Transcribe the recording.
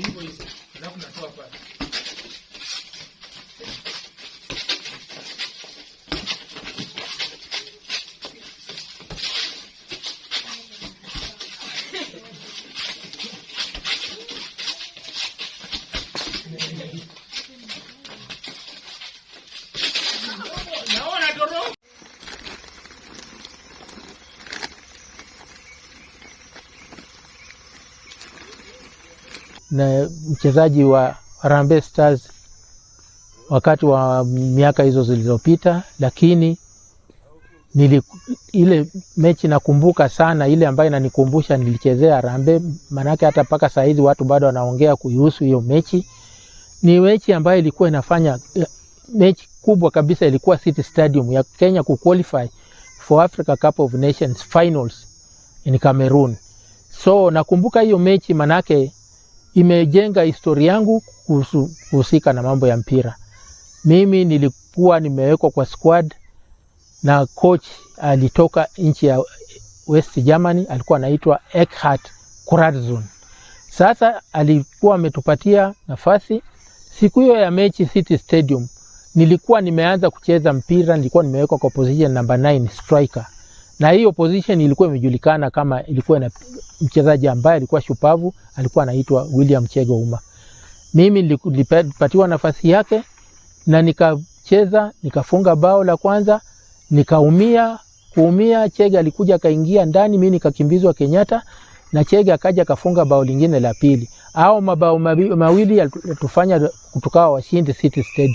hivyo hivyo. Alafu natoa pale. Na mchezaji wa Harambee Stars wakati wa miaka hizo zilizopita, lakini ile mechi nakumbuka sana, ile ambayo inanikumbusha nilichezea Harambee, manake hata paka saa hizi watu bado wanaongea kuhusu hiyo mechi. Ni mechi ambayo ilikuwa inafanya mechi kubwa kabisa, ilikuwa City Stadium ya Kenya kuqualify for Africa Cup of Nations finals in Cameroon. So nakumbuka hiyo mechi manake imejenga historia yangu kuhusika na mambo ya mpira. Mimi nilikuwa nimewekwa kwa squad na coach alitoka nchi ya West Germany, alikuwa anaitwa Kurazun. Sasa alikuwa ametupatia nafasi. Siku hiyo ya mechi City Stadium nilikuwa nimeanza kucheza mpira, nilikuwa nimewekwa kwa position number 9 striker. Na hiyo position ilikuwa imejulikana kama ilikuwa na mchezaji ambaye alikuwa shupavu, alikuwa anaitwa William Chege Uma. Mimi nilipatiwa nafasi yake na nikacheza, nikafunga bao la kwanza, nikaumia. Chege alikuja akaingia ndani, mimi nikakimbizwa Kenyatta na Chege akaja akafunga bao lingine la pili. Hao mabao mawili yalitufanya tukawa washindi City Stadium.